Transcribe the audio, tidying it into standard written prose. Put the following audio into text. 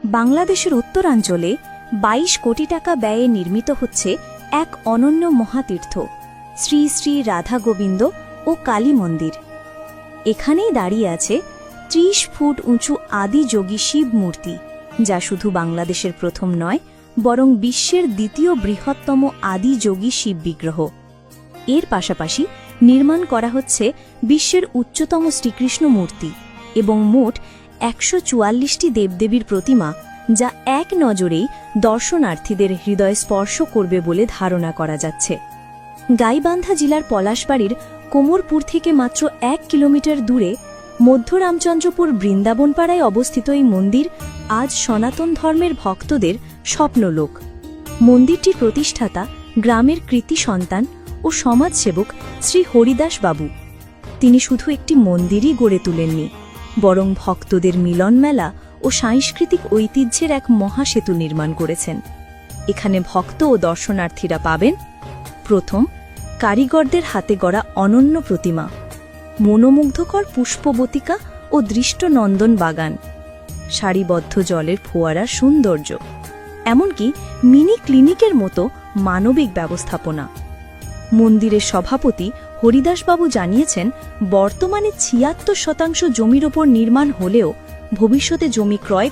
বাংলাদেশের উত্তরাঞ্চলে ২২ কোটি টাকা ব্যয়ে নির্মিত হচ্ছে এক অনন্য মহাতীর্থ শ্রী শ্রী রাধা গোবিন্দ ও কালী মন্দির। এখানেই দাঁড়িয়ে আছে ৩০ ফুট উঁচু আদি যোগী শিব মূর্তি, যা শুধু বাংলাদেশের প্রথম নয়, বরং বিশ্বের দ্বিতীয় বৃহত্তম আদি যোগী শিব বিগ্রহ। এর পাশাপাশি নির্মাণ করা হচ্ছে বিশ্বের উচ্চতম শ্রীকৃষ্ণ মূর্তি এবং মোট ১৪৪টি দেবদেবীর প্রতিমা, যা এক নজরেই দর্শনার্থীদের হৃদয় স্পর্শ করবে বলে ধারণা করা যাচ্ছে। গাইবান্ধা জেলার পলাশবাড়ির কোমরপুর থেকে মাত্র ১ কিলোমিটার দূরে মধ্য রামচন্দ্রপুর বৃন্দাবনপাড়ায় অবস্থিত এই মন্দির আজ সনাতন ধর্মের ভক্তদের স্বপ্নলোক। মন্দিরটির প্রতিষ্ঠাতা গ্রামের কৃতি সন্তান ও সমাজসেবক শ্রী হরিদাস বাবু। তিনি শুধু একটি মন্দিরই গড়ে তুলেননি, বরং ভক্তদের মিলনমেলা ও সাংস্কৃতিক ঐতিহ্যের এক মহাসেতু নির্মাণ করেছেন। এখানে ভক্ত ও দর্শনার্থীরা পাবেন প্রথম, কারিগরদের হাতে গড়া অনন্য প্রতিমা, মনোমুগ্ধকর পুষ্পবতিকা ও দৃষ্টনন্দন বাগান, সারিবদ্ধ জলের ফোয়ারার সৌন্দর্য, এমনকি মিনি ক্লিনিকের মতো মানবিক ব্যবস্থাপনা। মন্দিরের সভাপতি হরিদাসবাবু জানিয়েছেন, বর্তমানে ৭৬% জমির ওপর নির্মাণ হলেও ভবিষ্যতে জমি ক্রয়